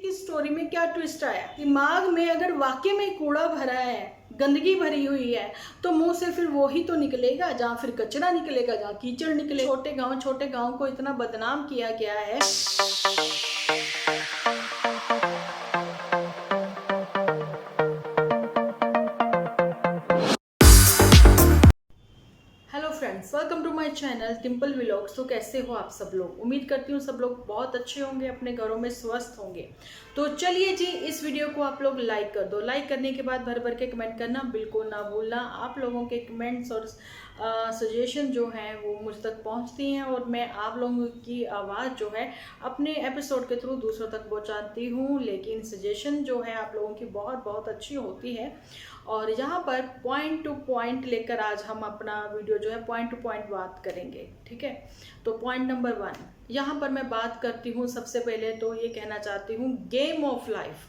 की स्टोरी में क्या ट्विस्ट आया। दिमाग में अगर वाकई में कूड़ा भरा है, गंदगी भरी हुई है, तो मुंह से फिर वो ही तो निकलेगा जहाँ फिर कचरा निकलेगा, जहाँ कीचड़ निकले। छोटे गांव को इतना बदनाम किया गया है। Hello friends, welcome to my channel Timple vlogs. तो कैसे हो आप सब लोग? उम्मीद करती हूँ सब लोग बहुत अच्छे होंगे, अपने घरों में स्वस्थ होंगे। तो चलिए जी, इस वीडियो को आप लोग लाइक कर दो। लाइक करने के बाद भर भर के कमेंट करना बिल्कुल ना भूलना। आप लोगों के कमेंट्स और सजेशन जो हैं वो मुझ तक पहुँचती हैं और मैं आप लोगों की आवाज़ जो है अपने एपिसोड के थ्रू दूसरों तक पहुँचाती हूँ। लेकिन सजेशन जो है आप लोगों की बहुत बहुत अच्छी होती है और यहाँ पर पॉइंट टू पॉइंट लेकर आज हम अपना वीडियो जो है पॉइंट टू पॉइंट बात करेंगे। ठीक है, तो पॉइंट नंबर 1 यहाँ पर मैं बात करती हूँ। सबसे पहले तो ये कहना चाहती हूँ, गेम ऑफ लाइफ।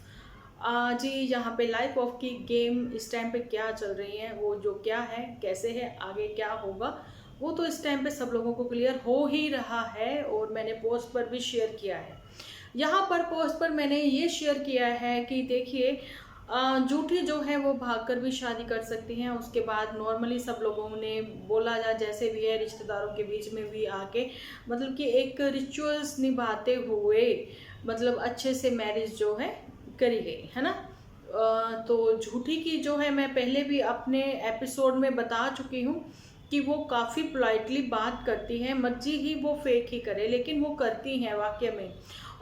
जी, यहाँ पे लाइफ ऑफ की गेम इस टाइम पे क्या चल रही है, वो जो क्या है, कैसे है, आगे क्या होगा, वो तो इस टाइम पे सब लोगों को क्लियर हो ही रहा है। और मैंने पोस्ट पर भी शेयर किया है। यहाँ पर पोस्ट पर मैंने ये शेयर किया है कि देखिए, जूठी जो है वो भागकर भी शादी कर सकती हैं। उसके बाद नॉर्मली सब लोगों ने बोला जा जैसे भी है, रिश्तेदारों के बीच में भी आके मतलब कि एक रिचुअल्स निभाते हुए मतलब अच्छे से मैरिज जो है करी गई है ना। तो झूठी की जो है मैं पहले भी अपने एपिसोड में बता चुकी हूँ कि वो काफ़ी पोलाइटली बात करती हैं, मर्जी ही वो फेक ही करे लेकिन वो करती हैं वाकई में।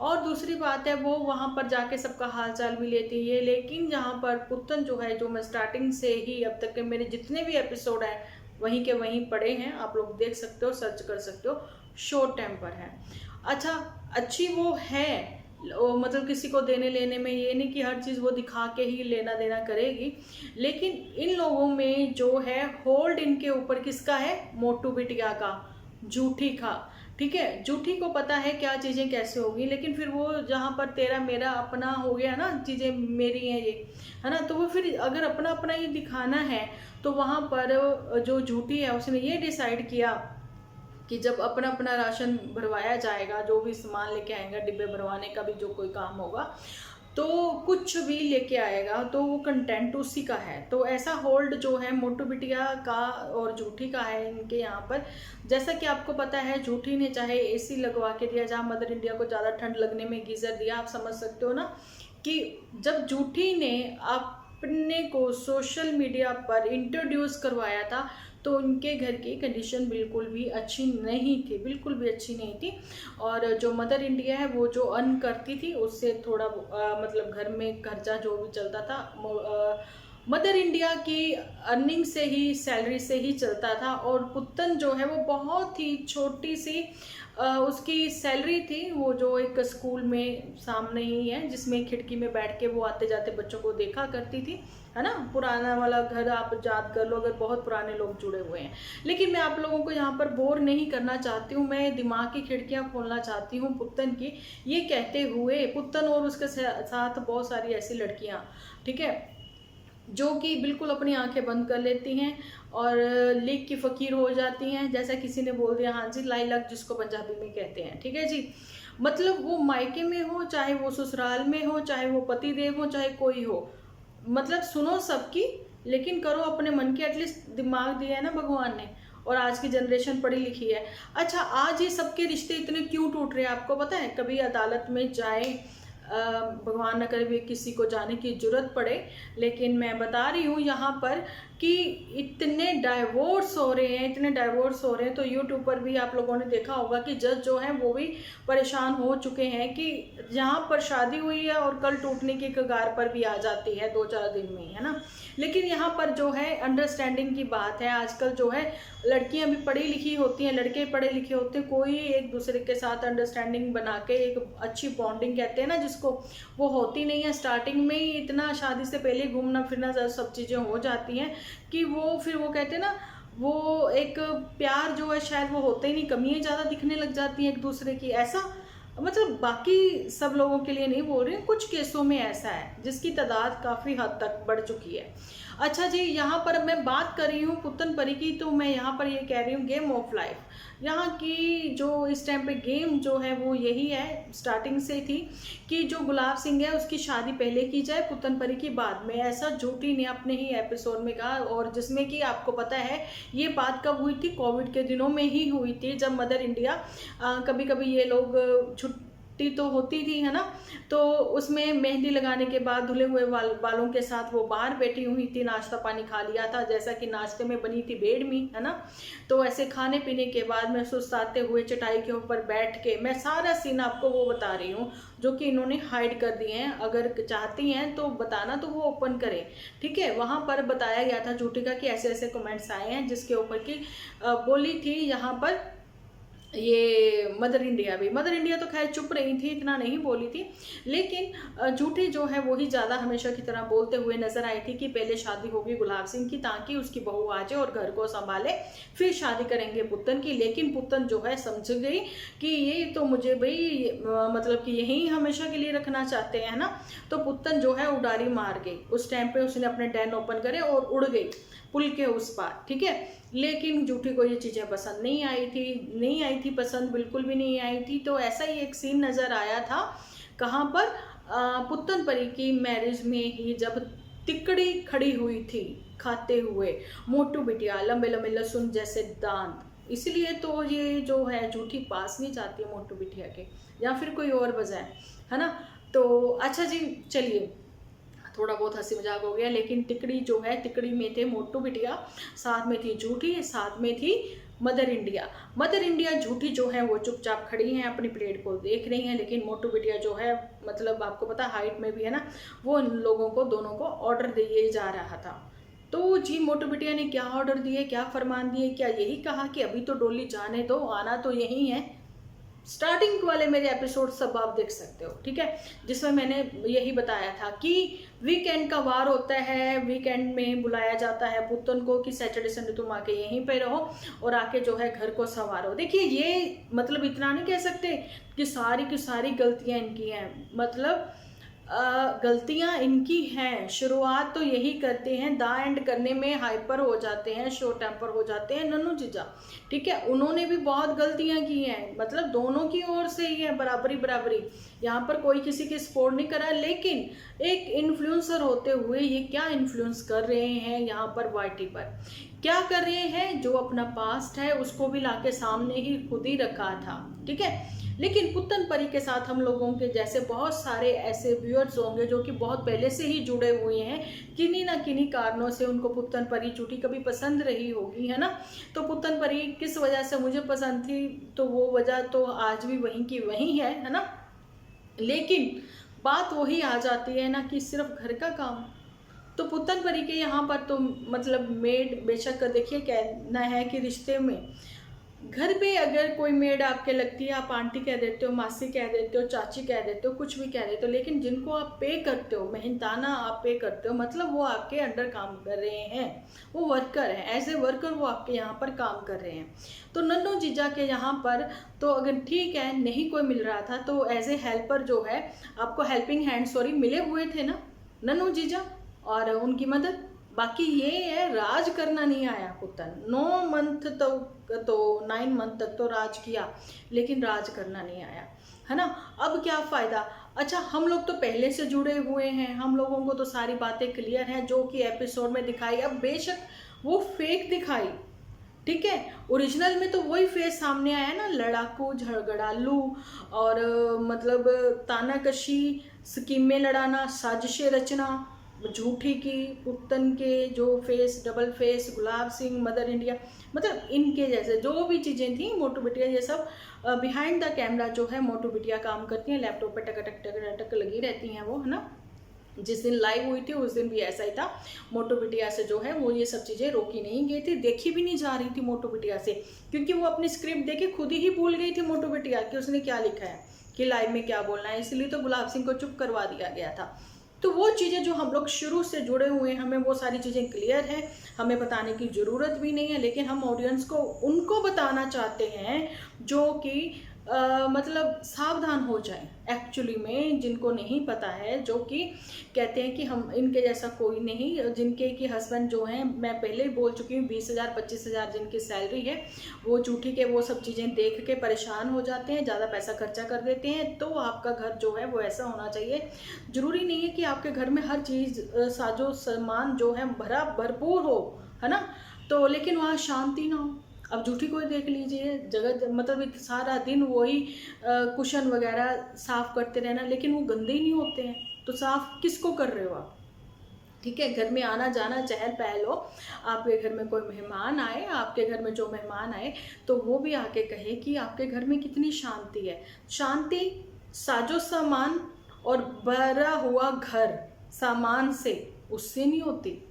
और दूसरी बात है, वो वहाँ पर जाके सबका हाल चाल भी लेती है। लेकिन जहाँ पर पुतन जो है, जो मैं स्टार्टिंग से ही अब तक के मेरे जितने भी एपिसोड हैं वहीं के वहीं पड़े हैं, आप लोग देख सकते हो, सर्च कर सकते हो। शॉर्ट टेम्पर है। अच्छा, अच्छी वो है, मतलब किसी को देने लेने में ये नहीं कि हर चीज़ वो दिखा के ही लेना देना करेगी। लेकिन इन लोगों में जो है होल्ड इनके ऊपर किसका है? मोटू बिटिया का, जूठी का। ठीक है, जूठी को पता है क्या चीज़ें कैसे होगी, लेकिन फिर वो जहाँ पर तेरा मेरा अपना हो गया ना, चीज़ें मेरी हैं ये, है ना, तो वो फिर अगर अपना अपना ही दिखाना है तो वहाँ पर जो जूठी है उसने ये डिसाइड किया कि जब अपना अपना राशन भरवाया जाएगा, जो भी सामान लेके आएगा, डिब्बे भरवाने का भी जो कोई काम होगा, तो कुछ भी लेके आएगा तो वो कंटेंट उसी का है। तो ऐसा होल्ड जो है मोटू बिटिया का और जूठी का है इनके यहाँ पर। जैसा कि आपको पता है, जूठी ने चाहे एसी लगवा के दिया, जहाँ मदर इंडिया को ज़्यादा ठंड लगने में गीज़र दिया, आप समझ सकते हो ना कि जब जूठी ने अपने को सोशल मीडिया पर इंट्रोड्यूस करवाया था तो उनके घर की कंडीशन बिल्कुल भी अच्छी नहीं थी, बिल्कुल भी अच्छी नहीं थी। और जो मदर इंडिया है वो जो अर्न करती थी उससे थोड़ा मतलब घर में खर्चा जो भी चलता था, मदर इंडिया की अर्निंग से ही, सैलरी से ही चलता था। और पुत्तन जो है वो बहुत ही छोटी सी उसकी सैलरी थी, वो जो एक स्कूल में सामने ही है जिसमें खिड़की में बैठ के वो आते जाते बच्चों को देखा करती थी, है ना। पुराना वाला घर आप याद कर लो, अगर बहुत पुराने लोग जुड़े हुए हैं। लेकिन मैं आप लोगों को यहाँ पर बोर नहीं करना चाहती हूँ, मैं दिमाग की खिड़कियाँ खोलना चाहती हूँ पुत्तन की, ये कहते हुए पुत्तन और उसके साथ बहुत सारी ऐसी लड़कियाँ, ठीक है, जो कि बिल्कुल अपनी आंखें बंद कर लेती हैं और लीक की फ़कीर हो जाती हैं। जैसा किसी ने बोल दिया, हाँ जी, लाइलक जिसको पंजाबी में कहते हैं, ठीक है जी। मतलब वो मायके में हो, चाहे वो ससुराल में हो, चाहे वो पति देव हो, चाहे कोई हो, मतलब सुनो सबकी, लेकिन करो अपने मन की। एटलीस्ट दिमाग दिया है ना भगवान ने, और आज की जनरेशन पढ़ी लिखी है। अच्छा, आज ये सबके रिश्ते इतने क्यों टूट रहे हैं आपको पता है? कभी अदालत में जाए, भगवान न करे भी किसी को जाने की जरूरत पड़े, लेकिन मैं बता रही हूँ यहाँ पर कि इतने डाइवोर्स हो रहे हैं, इतने डाइवोर्स हो रहे हैं। तो यूट्यूब पर भी आप लोगों ने देखा होगा कि जज जो हैं वो भी परेशान हो चुके हैं कि जहाँ पर शादी हुई है और कल टूटने की कगार पर भी आ जाती है 2-4 दिन में, है ना। लेकिन यहाँ पर जो है अंडरस्टैंडिंग की बात है। आजकल जो है लड़कियां भी पढ़ी लिखी होती हैं, लड़के पढ़े लिखे होते हैं, कोई एक दूसरे के साथ अंडरस्टैंडिंग बना के एक अच्छी बॉन्डिंग कहते हैं ना जिसको, वो होती नहीं है। स्टार्टिंग में ही इतना शादी से पहले घूमना फिरना सब चीज़ें हो जाती हैं कि वो फिर वो कहते हैं ना, वो एक प्यार जो है शायद वो होता ही नहीं, कमियाँ ज़्यादा दिखने लग जाती हैं एक दूसरे की। ऐसा मतलब बाकी सब लोगों के लिए नहीं बोल रही हूँ, कुछ केसों में ऐसा है जिसकी तादाद काफ़ी हद तक बढ़ चुकी है। अच्छा जी, यहाँ पर मैं बात कर रही हूँ पुत्तन परी की, तो मैं यहाँ पर ये कह रही हूँ गेम ऑफ लाइफ। यहाँ की जो इस टाइम पे गेम जो है वो यही है, स्टार्टिंग से थी कि जो गुलाब सिंह है उसकी शादी पहले की जाए, पुत्तन परी की बाद में। ऐसा झूठी ने अपने ही एपिसोड में कहा, और जिसमें कि आपको पता है ये बात कब हुई थी, कोविड के दिनों में ही हुई थी, जब मदर इंडिया कभी कभी ये लोग छुट्टी तो होती थी, है ना, तो उसमें मेहंदी लगाने के बाद धुले हुए बालों के साथ वो बाहर बैठी हुई थी, नाश्ता पानी खा लिया था, जैसा कि नाश्ते में बनी थी बेडमी, है ना। तो ऐसे खाने पीने के बाद में सुस्ताते हुए चटाई के ऊपर बैठ के, मैं सारा सीन आपको वो बता रही हूँ जो कि इन्होंने हाइड कर दिए हैं। अगर चाहती हैं तो बताना तो वो ओपन करें, ठीक है। वहाँ पर बताया गया था झूठी का कि ऐसे ऐसे कमेंट्स आए हैं, जिसके ऊपर की बोली थी यहाँ पर ये मदर इंडिया तो खैर चुप रही थी, इतना नहीं बोली थी, लेकिन झूठी जो है वही ज़्यादा हमेशा की तरह बोलते हुए नजर आई थी कि पहले शादी होगी गुलाब सिंह की ताकि उसकी बहू आ जाए और घर को संभाले, फिर शादी करेंगे पुत्तन की। लेकिन पुत्तन जो है समझ गई कि ये तो मुझे भाई मतलब कि यही हमेशा के लिए रखना चाहते हैं ना, तो पुत्तन जो है उडारी मार गई। उस टाइम पे उसने अपने डैन ओपन करे और उड़ गई पुल के उस पार, ठीक है। लेकिन झूठी को ये चीज़ें पसंद नहीं आई थी पसंद बिल्कुल भी नहीं आई थी। तो ऐसा ही एक सीन नज़र आया था, कहाँ पर, पुत्तन परी की मैरिज में ही, जब तिकड़ी खड़ी हुई थी खाते हुए, मोटू बिटिया लंबे लंबे लहसुन जैसे दांत, इसलिए तो ये जो है झूठी पास नहीं चाहती है मोटू बिटिया के, या फिर कोई और वजह है ना। तो अच्छा जी, चलिए, थोड़ा बहुत हंसी मजाक हो गया, लेकिन तिकड़ी जो है, तिकड़ी में थे मोटू बिटिया, साथ में थी झूठी, साथ में थी मदर इंडिया झूठी जो है वो चुपचाप खड़ी हैं, अपनी प्लेट को देख रही हैं, लेकिन मोटू बिटिया जो है, मतलब आपको पता हाइट में भी है ना, वो इन लोगों को दोनों को ऑर्डर दिए जा रहा था। तो जी मोटू बिटिया ने क्या ऑर्डर दिए, क्या फरमान दिए, क्या यही कहा कि अभी तो डोली जाने दो, आना तो यही है। स्टार्टिंग वाले मेरे एपिसोड सब आप देख सकते हो, ठीक है, जिसमें मैंने यही बताया था कि वीकेंड का वार होता है, वीकेंड में बुलाया जाता है पुत्तन को कि सैटरडे संडे तुम आके यहीं पे रहो और आके जो है घर को संवारो। देखिए ये मतलब इतना नहीं कह सकते कि सारी की सारी गलतियां इनकी हैं, मतलब गलतियां इनकी हैं। शुरुआत तो यही करते हैं, दा एंड करने में हाइपर हो जाते हैं, शो टेम्पर हो जाते हैं नन्नू जीजा, ठीक है। उन्होंने भी बहुत गलतियां की हैं, मतलब दोनों की ओर से ही है, बराबरी। यहाँ पर कोई किसी की सपोर्ट नहीं करा, लेकिन एक इन्फ्लुएंसर होते हुए ये क्या इन्फ्लुएंस कर रहे हैं यहाँ पर वाईटी पर, क्या कर रहे हैं, जो अपना पास्ट है उसको भी लाके सामने ही खुद ही रखा था, ठीक है। लेकिन पुत्तन परी के साथ हम लोगों के जैसे बहुत सारे ऐसे व्यूअर्स होंगे जो कि बहुत पहले से ही जुड़े हुए हैं, किन्हीं ना किन्हीं कारणों से उनको पुत्तन परी झूठी कभी पसंद रही होगी, है ना। तो पुत्तन परी किस वजह से मुझे पसंद थी, तो वो वजह तो आज भी वहीं की वहीं है ना। लेकिन बात वही आ जाती है ना कि सिर्फ घर का काम, तो पुत्तन परी के यहाँ पर तो मतलब मेड, बेशक देखिए कहना है कि रिश्ते में घर पे अगर कोई मेड आपके लगती है, आप आंटी कह देते हो, मासी कह देते हो, चाची कह देते हो, कुछ भी कह देते हो, लेकिन जिनको आप पे करते हो, मेहनताना आप पे करते हो, मतलब वो आपके अंडर काम कर रहे हैं, वो वर्कर हैं, एज ए वर्कर वो आपके यहाँ पर काम कर रहे हैं। तो नन्नू जीजा के यहाँ पर तो अगर ठीक है नहीं कोई मिल रहा था, तो एज ए हेल्पर जो है आपको हेल्पिंग हैंड सॉरी मिले हुए थे ना नन्नू जीजा और उनकी मदद। बाकी ये है राज करना नहीं आया पुत्तन, 9 मंथ तो 9 मंथ तक तो राज किया, लेकिन राज करना नहीं आया, है ना। अब क्या फ़ायदा। अच्छा हम लोग तो पहले से जुड़े हुए हैं, हम लोगों को तो सारी बातें क्लियर हैं जो कि एपिसोड में दिखाई, अब बेशक वो फेक दिखाई, ठीक है, ओरिजिनल में तो वही फेस सामने आया ना, लड़ाकू झगड़ालू और मतलब तानाकशी, स्कीमें लड़ाना, साजिशें रचना, झूठी की, पुत्तन के जो face, double face, Gulab Singh, mother India, मतलब इनके जैसे जो भी चीज़ें थी, मोटू बिटिया ये सब बिहाइंड द कैमरा जो है मोटू बिटिया काम करती हैं, लैपटॉप पे टक टक टक टक लगी रहती हैं वो, है ना। जिस दिन लाइव हुई थी उस दिन भी ऐसा ही था, मोटू बिटिया से जो है वो ये सब चीज़ें रोकी नहीं गई थी, देखी भी नहीं जा रही थी मोटू बिटिया से, क्योंकि वो अपनी स्क्रिप्ट देखे खुद ही भूल गई थी मोटू बिटिया कि उसने क्या लिखा है, कि लाइव में क्या बोलना है, इसलिए तो गुलाब सिंह को चुप करवा दिया गया था। तो वो चीज़ें जो हम लोग शुरू से जुड़े हुए हैं, हमें वो सारी चीज़ें क्लियर है, हमें बताने की ज़रूरत भी नहीं है, लेकिन हम ऑडियंस को उनको बताना चाहते हैं जो कि मतलब सावधान हो जाएं। एक्चुअली में जिनको नहीं पता है, जो कि कहते हैं कि हम इनके जैसा कोई नहीं, जिनके कि हस्बैंड जो हैं, मैं पहले ही बोल चुकी हूँ, 20,000 25,000 जिनकी सैलरी है, वो झूठी के वो सब चीज़ें देख के परेशान हो जाते हैं, ज़्यादा पैसा खर्चा कर देते हैं। तो आपका घर जो है वो ऐसा होना चाहिए। ज़रूरी नहीं है कि आपके घर में हर चीज़ साजो सामान जो है भरपूर हो, है ना, तो लेकिन वहाँ शांति ना हो। अब जूठी को देख लीजिए, जगह मतलब सारा दिन वही कुशन वगैरह साफ करते रहना, लेकिन वो गंदे ही नहीं होते हैं, तो साफ किसको कर रहे हो आप? ठीक है, घर में आना जाना चहल पहल हो, आपके घर में कोई मेहमान आए, आपके घर में जो मेहमान आए तो वो भी आके कहे कि आपके घर में कितनी शांति है। शांति साजो सामान और भरा हुआ घर सामान से, उससे नहीं होती।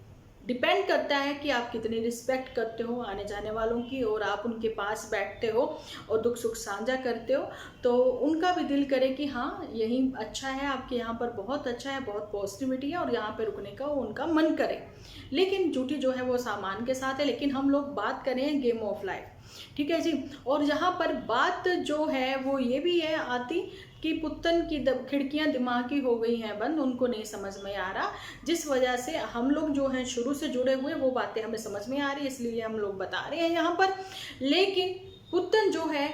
डिपेंड करता है कि आप कितनी रिस्पेक्ट करते हो आने जाने वालों की, और आप उनके पास बैठते हो और दुख सुख साझा करते हो, तो उनका भी दिल करे कि हाँ यही अच्छा है, आपके यहाँ पर बहुत अच्छा है, बहुत पॉजिटिविटी है, और यहाँ पे रुकने का उनका मन करे। लेकिन जूठी जो है वो सामान के साथ है, लेकिन हम लोग बात करें गेम ऑफ लाइफ, ठीक है जी। और यहाँ पर बात जो है वो ये भी है आती कि पुत्तन की खिड़कियां दिमागी हो गई हैं बंद, उनको नहीं समझ में आ रहा, जिस वजह से हम लोग जो हैं शुरू से जुड़े हुए वो बातें हमें समझ में आ रही है, इसलिए हम लोग बता रहे हैं यहाँ पर। लेकिन पुत्तन जो है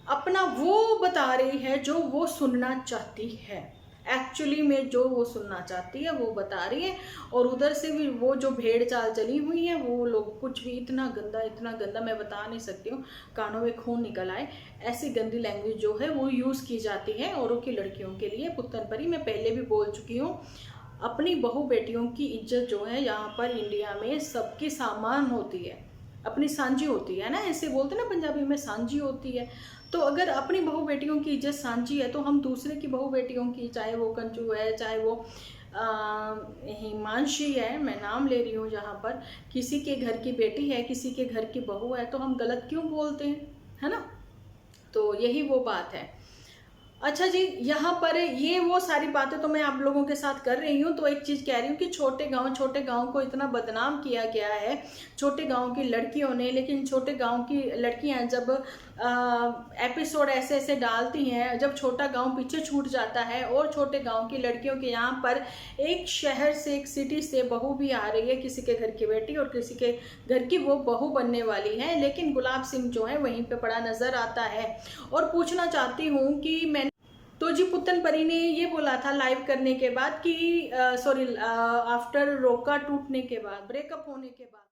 अपना वो बता रही है जो वो सुनना चाहती है, एक्चुअली में जो वो सुनना चाहती है वो बता रही है। और उधर से भी वो जो भेड़ चाल चली हुई है, वो लोग कुछ भी इतना गंदा मैं बता नहीं सकती हूँ, कानों में खून निकल आए, ऐसी गंदी लैंग्वेज जो है वो यूज़ की जाती है औरों की लड़कियों के लिए। पुत्तन परी मैं पहले भी बोल चुकी हूँ, अपनी बहू बेटियों की इज्जत जो है यहाँ पर इंडिया में सबकी सामान होती है, अपनी सांझी होती है ना, ऐसे बोलते हैं ना पंजाबी में, सांझी होती है। तो अगर अपनी बहू बेटियों की इज्जत सांझी है, तो हम दूसरे की बहू बेटियों की, चाहे वो कंजू है, चाहे वो हिमांशी है, मैं नाम ले रही हूँ, जहाँ पर किसी के घर की बेटी है, किसी के घर की बहू है, तो हम गलत क्यों बोलते हैं, है ना। तो यही वो बात है। अच्छा जी, यहाँ पर ये वो सारी बातें तो मैं आप लोगों के साथ कर रही हूँ, तो एक चीज़ कह रही हूँ कि छोटे गांव को इतना बदनाम किया गया है छोटे गांव की लड़कियों ने। लेकिन छोटे गांव की लड़कियां जब एपिसोड ऐसे ऐसे डालती हैं, जब छोटा गांव पीछे छूट जाता है और छोटे गांव की लड़कियों के यहाँ पर एक शहर से, एक सिटी से बहू भी आ रही है, किसी के घर की बेटी और किसी के घर की वो बहू बनने वाली है, लेकिन गुलाब सिंह जो है वहीं पे पड़ा नजर आता है। और पूछना चाहती हूँ कि मैंने तो जी पुत्तन परी ने ये बोला था लाइव करने के बाद कि सॉरी आफ्टर रोका टूटने के बाद, ब्रेकअप होने के बाद,